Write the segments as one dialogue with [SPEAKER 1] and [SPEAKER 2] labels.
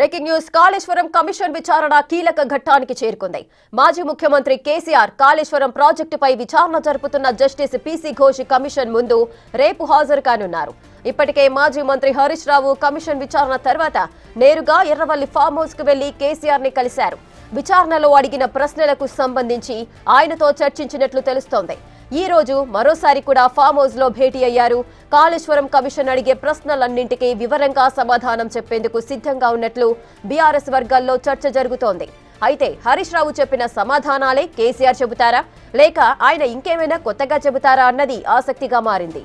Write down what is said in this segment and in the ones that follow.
[SPEAKER 1] Breaking news Kaleshwaram commission విచారణ కీలక ఘట్టానికి చేరుకుంది. మాజీ ముఖ్యమంత్రి కేసీఆర్ కాళేశ్వరం ప్రాజెక్టుపై విచారణ జరుపుతున్న జస్టిస్ పీసీ ఘోష్ కమిషన్ ముందు రేపు హాజరు కానున్నారు. ఇప్పటికే మాజీ మంత్రి హరీష్ రావు కమిషన్ విచారణ తర్వాత నేరుగా ఎర్రవల్లి ఫామ్ హౌస్ కు వెళ్లి కేసీఆర్ ని కలిశారు. విచారణలో అడిగిన ప్రశ్నలకు సంబంధించి ఆయనతో చర్చించినట్లు తెలుస్తోంది. ఈ రోజు మరోసారి కూడా ఫామ్ హౌస్ లో భేటీ అయ్యారు. కాళేశ్వరం కమిషన్ అడిగే ప్రశ్నలన్నింటికీ వివరంగా సమాధానం చెప్పేందుకు సిద్ధంగా ఉన్నట్లు బీఆర్ఎస్ వర్గాల్లో చర్చ జరుగుతోంది. అయితే హరీష్ రావు చెప్పిన సమాధానాలే కేసీఆర్ చెబుతారా లేక ఆయన ఇంకేమైనా కొత్తగా చెబుతారా అన్నది ఆసక్తిగా మారింది.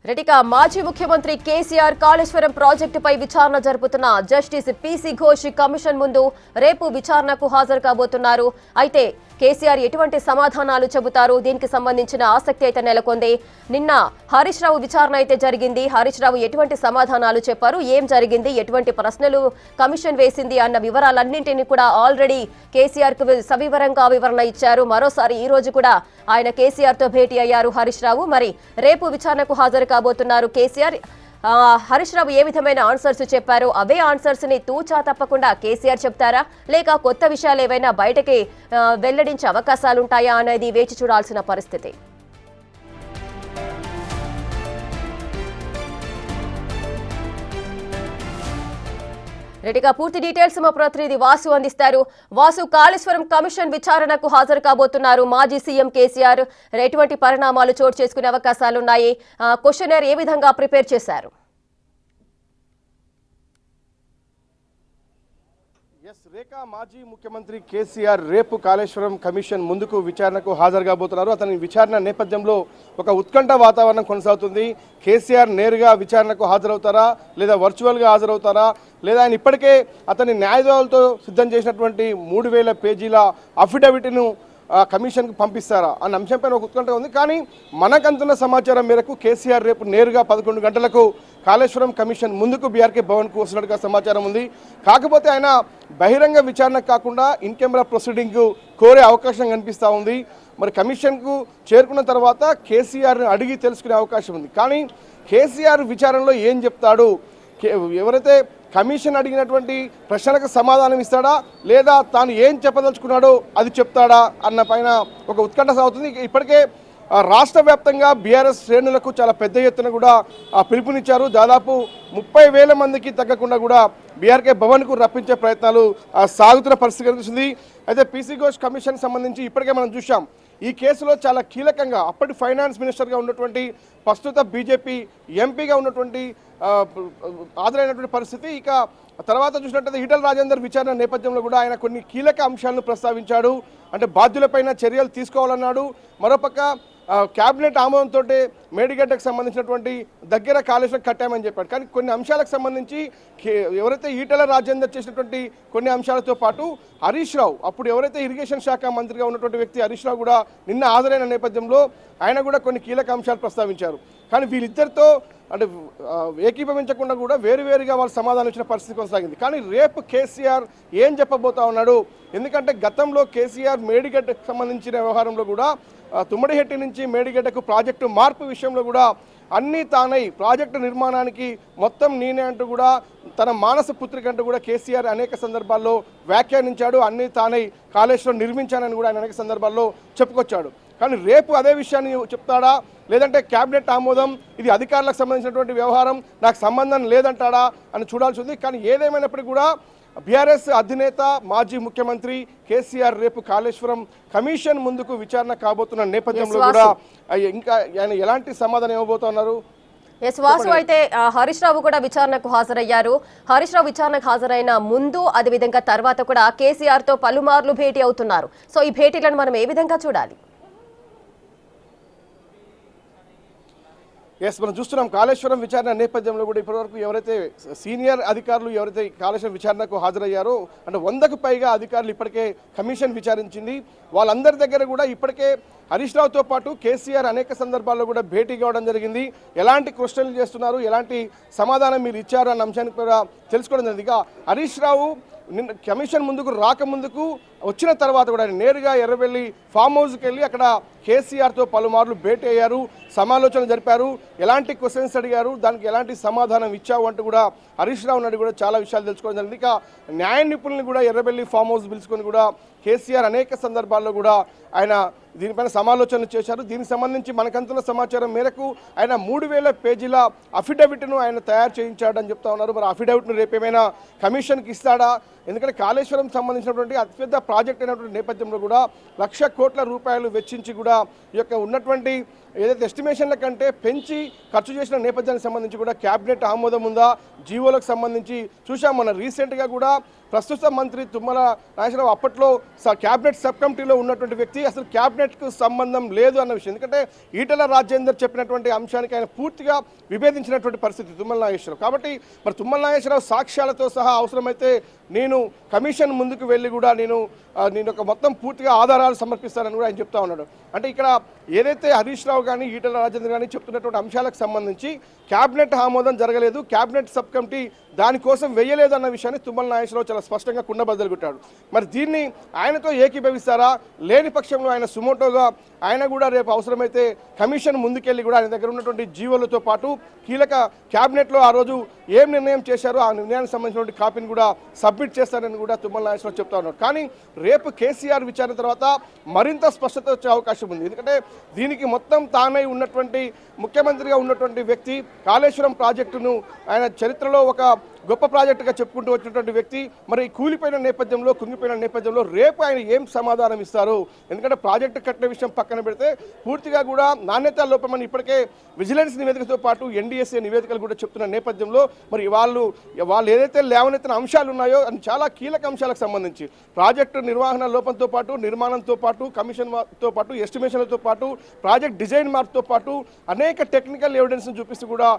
[SPEAKER 1] రెటిక మాజీ ముఖ్యమంత్రి కేసీఆర్ కాళేశ్వరం ప్రాజెక్టుపై విచారణ జరుపుతున్న జస్టిస్ పీసీ ఘోష్ కమిషన్ ముందు రేపు విచారణకు హాజరు కాబోతున్నారు. అయితే కేసీఆర్ ఎటువంటి సమాధానాలు చెబుతారు, దీనికి సంబంధించిన ఆసక్తి అయితే నెలకొంది. నిన్న హరీష్ రావు విచారణ అయితే జరిగింది. హరీష్ రావు ఎటువంటి సమాధానాలు చెప్పారు, ఏం జరిగింది, ఎటువంటి ప్రశ్నలు కమిషన్ వేసింది అన్న వివరాలన్నింటినీ కూడా ఆల్రెడీ కేసీఆర్ కు సవివరంగా వివరణ ఇచ్చారు. మరోసారి ఈ రోజు కూడా ఆయన కేసీఆర్ తో భేటీ అయ్యారు హరీష్ రావు. మరి రేపు విచారణకు హాజరు కాబోతున్నారు కేసీఆర్. హరీష్ రావు ఏ విధమైన ఆన్సర్స్ చెప్పారు, అవే ఆన్సర్స్ ని తూచా తప్పకుండా కేసీఆర్ చెప్తారా లేక కొత్త విషయాలు ఏవైనా బయటకి వెల్లడించే అవకాశాలుంటాయా అనేది వేచి చూడాల్సిన పరిస్థితి. రెడీగా పూర్తి డీటెయిల్స్ మా ప్రతినిధి వాసు అందిస్తారు. వాసు, కాళేశ్వరం కమిషన్ విచారణకు హాజరు కాబోతున్నారు మాజీ సీఎం కేసీఆర్. ఎటువంటి పరిణామాలు చోటు చేసుకునే అవకాశాలున్నాయి, క్వశ్చనర్ ఏ విధంగా ప్రిపేర్ చేశారు?
[SPEAKER 2] రేఖా, మాజీ ముఖ్యమంత్రి కేసీఆర్ రేపు కాళేశ్వరం కమిషన్ ముందుకు విచారణకు హాజరు కాబోతున్నారు. అతని విచారణ నేపథ్యంలో ఒక ఉత్కంఠ వాతావరణం కొనసాగుతుంది. కేసీఆర్ నేరుగా విచారణకు హాజరవుతారా లేదా వర్చువల్గా హాజరవుతారా లేదా ఆయన ఇప్పటికే అతని న్యాయవాదులతో సిద్ధం చేసినటువంటి 3000 పేజీల అఫిడవిట్ను కమిషన్కు పంపిస్తారా అన్న అంశంపైన ఒక ఉత్కంఠ ఉంది. కానీ మనకంతున్న సమాచారం మేరకు కేసీఆర్ రేపు నేరుగా 11 గంటలకు కాళేశ్వరం కమిషన్ ముందుకు బీఆర్కే భవన్కు వస్తున్నట్టుగా సమాచారం ఉంది. కాకపోతే ఆయన బహిరంగ విచారణ కాకుండా ఇన్ కెమెరా ప్రొసీడింగ్ కోరే అవకాశం కనిపిస్తూ ఉంది. మరి కమిషన్కు చేరుకున్న తర్వాత కేసీఆర్ని అడిగి తెలుసుకునే అవకాశం ఉంది. కానీ కేసీఆర్ విచారణలో ఏం చెప్తాడు, ఎవరైతే కమిషన్ అడిగినటువంటి ప్రశ్నలకు సమాధానం ఇస్తాడా లేదా తాను ఏం చెప్పదలుచుకున్నాడో అది చెప్తాడా అన్న పైన ఒక ఉత్కంఠ సాగుతుంది. ఇప్పటికే రాష్ట్ర వ్యాప్తంగా బీఆర్ఎస్ శ్రేణులకు చాలా పెద్ద ఎత్తున కూడా పిలుపునిచ్చారు. దాదాపు 30,000 మందికి తగ్గకుండా కూడా బీఆర్కే భవన్కు రప్పించే ప్రయత్నాలు సాగుతున్న పరిస్థితి కనిపిస్తుంది. అయితే పీసీ ఘోష్ కమిషన్ సంబంధించి ఇప్పటికే మనం చూసాం, ఈ కేసులో చాలా కీలకంగా అప్పటి ఫైనాన్స్ మినిస్టర్గా ఉన్నటువంటి ప్రస్తుత బీజేపీ ఎంపీగా ఉన్నటువంటి హాజరైనటువంటి పరిస్థితి. ఇక తర్వాత చూసినట్టయితే ఈటల రాజేందర్ విచారణ నేపథ్యంలో కూడా ఆయన కొన్ని కీలక అంశాలను ప్రస్తావించాడు. అంటే బాధ్యులపైన చర్యలు తీసుకోవాలన్నాడు. మరోపక్క క్యాబినెట్ ఆమోదంతో మేడిగడ్డకు సంబంధించినటువంటి దగ్గర కాళేశ్వరం కట్టామని చెప్పాడు. కానీ కొన్ని అంశాలకు సంబంధించి ఎవరైతే ఈటల రాజేందర్ చేసినటువంటి కొన్ని అంశాలతో పాటు హరీష్ రావు, అప్పుడు ఎవరైతే ఇరిగేషన్ శాఖ మంత్రిగా ఉన్నటువంటి వ్యక్తి హరీష్ రావు కూడా నిన్న హాజరైన నేపథ్యంలో ఆయన కూడా కొన్ని కీలక అంశాలు ప్రస్తావించారు. కానీ వీళ్ళిద్దరితో అంటే ఏకీభవించకుండా కూడా వేరువేరుగా వాళ్ళు సమాధానం ఇచ్చిన పరిస్థితి కొనసాగింది. కానీ రేపు కేసీఆర్ ఏం చెప్పబోతా ఉన్నాడు, ఎందుకంటే గతంలో కేసీఆర్ మేడిగడ్డకు సంబంధించిన వ్యవహారంలో కూడా తుమ్మడిహెట్టి నుంచి మేడిగడ్డకు ప్రాజెక్టు మార్పు విషయంలో కూడా అన్నీ తానై ప్రాజెక్టు నిర్మాణానికి మొత్తం నేనే అంటూ కూడా తన మానస పుత్రిక అంటూ కూడా కేసీఆర్ అనేక సందర్భాల్లో వ్యాఖ్యానించాడు. అన్నీ తానై కాళేశ్వరం నిర్మించానని కూడా ఆయన అనేక సందర్భాల్లో చెప్పుకొచ్చాడు. కానీ రేపు అదే విషయాన్ని చెప్తాడా లేదంటే క్యాబినెట్ ఆమోదం ఇది అధికారులకు సంబంధించినటువంటి వ్యవహారం నాకు సంబంధం లేదంటాడా అని చూడాల్సి ఉంది. కానీ ఏదేమైనప్పటికీ కూడా బీఆర్ఎస్ అధినేత మాజీ ముఖ్యమంత్రి కేసీఆర్ రేపు కాళేశ్వరం కమిషన్ ముందుకు విచారణ కాబోతున్న నేపథ్యంలో కూడా ఇంకా ఆయన ఎలాంటి సమాధానం ఇవ్వబోతున్నారు?
[SPEAKER 1] వాసు, అయితే హరీష్ రావు కూడా విచారణకు హాజరయ్యారు. హరీష్ రావు విచారణకు హాజరైన ముందు అదేవిధంగా తర్వాత కూడా కేసీఆర్ తో పలుమార్లు భేటీ అవుతున్నారు. సో ఈ భేటీలను మనం ఏ విధంగా చూడాలి?
[SPEAKER 2] మనం చూస్తున్నాం కాళేశ్వరం విచారణ నేపథ్యంలో కూడా ఇప్పటివరకు ఎవరైతే సీనియర్ అధికారులు ఎవరైతే కాళేశ్వరం విచారణకు హాజరయ్యారో అంటే 100కు పైగా అధికారులు ఇప్పటికే కమిషన్ విచారించింది. వాళ్ళందరి దగ్గర కూడా ఇప్పటికే హరీష్ రావుతో పాటు కేసీఆర్ అనేక సందర్భాల్లో కూడా భేటీ కావడం జరిగింది. ఎలాంటి క్వశ్చన్లు చేస్తున్నారు, ఎలాంటి సమాధానం మీరు ఇచ్చారు అన్న అంశానికి కూడా తెలుసుకోవడం జరిగింది. ఇక హరీష్ రావు నిన్న కమిషన్ ముందుకు రాకముందుకు వచ్చిన తర్వాత కూడా ఆయన నేరుగా ఎర్రబెల్లి ఫామ్ హౌస్కి వెళ్ళి అక్కడ కేసీఆర్తో పలుమార్లు భేటీ అయ్యారు, సమాలోచన జరిపారు, ఎలాంటి క్వశ్చన్స్ అడిగారు, దానికి ఎలాంటి సమాధానం ఇచ్చావు అంటూ కూడా హరీష్ రావు నాయుడు కూడా చాలా విషయాలు తెలుసుకోవడం జరిగింది. ఇక న్యాయ నిపుణుల్ని కూడా ఎర్రబెల్లి ఫామ్ హౌస్ పిలుచుకొని కూడా కేసీఆర్ అనేక సందర్భాల్లో కూడా ఆయన దీనిపైన సమాలోచనలు చేశారు. దీనికి సంబంధించి మనకంతున్న సమాచారం మేరకు ఆయన 3000 పేజీల అఫిడవిట్ను ఆయన తయారు చేయించాడని చెప్తా ఉన్నారు. మరి అఫిడవిట్ను రేపేమైనా కమిషన్కి ఇస్తాడా? ఎందుకంటే కాళేశ్వరం సంబంధించినటువంటి అతిపెద్ద ప్రాజెక్ట్ అయినటువంటి నేపథ్యంలో కూడా 1,00,000 కోట్ల రూపాయలు వెచ్చించి కూడా ఈ యొక్క ఉన్నటువంటి ఏదైతే ఎస్టిమేషన్ల కంటే పెంచి ఖర్చు చేసిన నేపథ్యానికి సంబంధించి కూడా క్యాబినెట్ ఆమోదం ఉందా? జీవోలకు సంబంధించి చూసాం మొన్న రీసెంట్గా కూడా ప్రస్తుత మంత్రి తుమ్మల నాగేశ్వరరావు అప్పట్లో క్యాబినెట్ సబ్ కమిటీలో ఉన్నటువంటి వ్యక్తి అసలు క్యాబినెట్కు సంబంధం లేదు అన్న విషయం. ఎందుకంటే ఈటల రాజేందర్ చెప్పినటువంటి అంశానికి ఆయన పూర్తిగా విభేదించినటువంటి పరిస్థితి తుమ్మల నాగేశ్వరరావు. కాబట్టి మరి తుమ్మల నాగేశ్వరరావు సాక్ష్యాలతో సహా అవసరమైతే నేను కమిషన్ ముందుకు వెళ్ళి కూడా నేను ఒక మొత్తం పూర్తిగా ఆధారాలు సమర్పిస్తానని కూడా ఆయన చెప్తా ఉన్నాడు. అంటే ఇక్కడ ఏదైతే హరీష్ రావు కానీ ఈటల రాజేందర్ కానీ చెప్తున్నటువంటి అంశాలకు సంబంధించి క్యాబినెట్ ఆమోదం జరగలేదు, క్యాబినెట్ సబ్ కమిటీ దానికోసం వేయలేదు అన్న విషయాన్ని తుమ్మల నాగేశ్వరరావు చాలా స్పష్టంగా కుండబద్దలు కొట్టాడు. మరి దీన్ని ఆయనతో ఏకీభవిస్తారా? లేని పక్షంలో ఆయన సుమోటోగా ఆయన కూడా రేపు అవసరమైతే కమిషన్ ముందుకెళ్ళి కూడా ఆయన దగ్గర ఉన్నటువంటి జీవోలతో పాటు కీలక క్యాబినెట్లో ఆ రోజు ఏం నిర్ణయం చేశారో ఆ నిర్ణయానికి సంబంధించినటువంటి కాపీని కూడా సబ్మిట్ చేస్తారని కూడా తుమ్మల నాగేశ్వరరావు చెప్తా ఉన్నారు. కానీ రేపు కేసీఆర్ విచారణ తర్వాత మరింత స్పష్టత వచ్చే అవకాశం ఉంది. ఎందుకంటే దీనికి మొత్తం తానై ఉన్నటువంటి ముఖ్యమంత్రిగా ఉన్నటువంటి వ్యక్తి కాళేశ్వరం ప్రాజెక్టును ఆయన చరిత్రలో ఒక గొప్ప ప్రాజెక్టుగా చెప్పుకుంటూ వచ్చినటువంటి వ్యక్తి మరి కూలిపోయిన నేపథ్యంలో కుంగిపోయిన నేపథ్యంలో రేపు ఆయన ఏం సమాధానం ఇస్తారు? ఎందుకంటే ప్రాజెక్టు కట్టిన విషయం పక్కన పెడితే పూర్తిగా కూడా నాణ్యత లోపమని ఇప్పటికే విజిలెన్స్ నివేదికతో పాటు ఎన్డీఎస్ఏ నివేదికలు కూడా చెప్తున్న నేపథ్యంలో మరి వాళ్ళు ఏదైతే లేవనెత్తిన అంశాలు ఉన్నాయో అని చాలా కీలక అంశాలకు సంబంధించి ప్రాజెక్టు నిర్వహణ లోపంతో పాటు నిర్మాణంతో పాటు కమిషన్తో పాటు ఎస్టిమేషన్లతో పాటు ప్రాజెక్ట్ డిజైన్ మార్పుతో పాటు అనేక టెక్నికల్ ఎవిడెన్స్ను చూపిస్తూ కూడా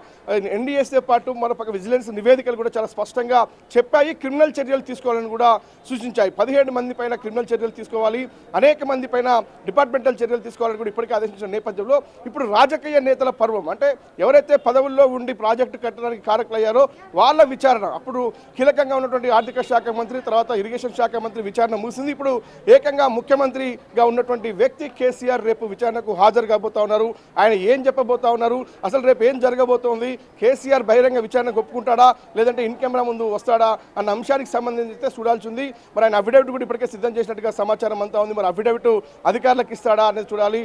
[SPEAKER 2] ఎన్డీఎస్ఏ పాటు మరొక విజిలెన్స్ నివేదికలు కూడా చాలా స్పష్టంగా చెప్పాయి. క్రిమినల్ చర్యలు తీసుకోవాలని కూడా సూచించాయి. 17 మంది పైన క్రిమినల్ చర్యలు తీసుకోవాలి, అనేక మంది పైన డిపార్ట్మెంటల్ చర్యలు తీసుకోవాలని కూడా ఇప్పటికే ఆదేశించిన నేపథ్యంలో ఇప్పుడు రాజకీయ నేతల పర్వం అంటే ఎవరైతే పదవుల్లో ఉండి ప్రాజెక్టు కట్టడానికి కారకులయ్యారో వాళ్ళ విచారణ అప్పుడు కీలకంగా ఉన్నటువంటి ఆర్థిక శాఖ మంత్రి తర్వాత ఇరిగేషన్ శాఖ మంత్రి విచారణ ముగిసింది. ఇప్పుడు ఏకంగా ముఖ్యమంత్రిగా ఉన్నటువంటి వ్యక్తి కేసీఆర్ రేపు విచారణకు హాజరు కాబోతా ఉన్నారు. ఆయన ఏం చెప్పబోతా ఉన్నారు, అసలు రేపు ఏం జరగబోతోంది, కేసీఆర్ బహిరంగ విచారణకు ఒప్పుకుంటాడా లేదంటే ఇన్ కెమెరా ముందు వస్తాడా అన్న అంశానికి సంబంధించి చూడాల్సి ఉంది. మరి ఆయన అఫిడవిట్ కూడా ఇప్పటికే సిద్ధం చేసినట్టుగా సమాచారం అంతా ఉంది. మరి అఫిడవిట్ అధికారులకు ఇస్తాడా అనేది చూడాలి.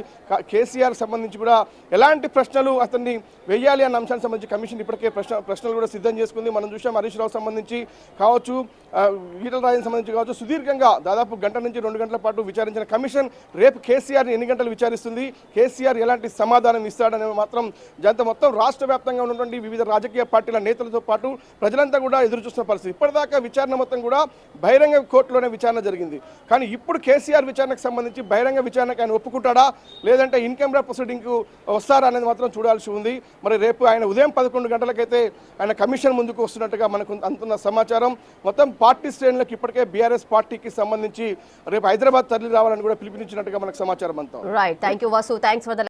[SPEAKER 2] కేసీఆర్ సంబంధించి కూడా ఎలాంటి ప్రశ్నలు అతన్ని వేయాలి అన్న అంశానికి సంబంధించి కమిషన్ ఇప్పటికే ప్రశ్నలు కూడా సిద్ధం చేసుకుంది. మనం చూసాం హరీష్ రావు సంబంధించి కావచ్చు, ఈటల రాజేందర్ సంబంధించి కావచ్చు, సుదీర్ఘంగా దాదాపు 1 గంట నుంచి 2 గంటల పాటు విచారించిన కమిషన్ రేపు కేసీఆర్ని ఎన్ని గంటలు విచారిస్తుంది, కేసీఆర్ ఎలాంటి సమాధానం ఇస్తాడనే మాత్రం జంత మొత్తం రాష్ట్ర వ్యాప్తంగా ఉన్నటువంటి వివిధ రాజకీయ పార్టీల నేతలతో పాటు ప్రజలంతా కూడా ఎదురు చూస్తున్న పరిస్థితి. ఇప్పటిదాకా విచారణ మొత్తం కూడా బహిరంగ కోర్టులోనే విచారణ జరిగింది. కానీ ఇప్పుడు కేసీఆర్ విచారణకు సంబంధించి బహిరంగ విచారణకు ఆయన ఒప్పుకుంటాడా లేదంటే ఇన్ కెమెరా ప్రొసీడింగ్కు వస్తారా అనేది మాత్రం చూడాల్సి ఉంది. మరి రేపు ఆయన ఉదయం 11 గంటలకైతే ఆయన కమిషన్ ముందుకు వస్తున్నట్టుగా మనకు అందుతున్న సమాచారం. మొత్తం పార్టీ శ్రేణులకు ఇప్పటికే బీఆర్ఎస్ పార్టీకి సంబంధించి రేపు హైదరాబాద్ తరలి రావాలని కూడా పిలుపునిచ్చినట్టుగా మనకు సమాచారం అంతా.
[SPEAKER 1] Right, thank you Vasu, thanks for the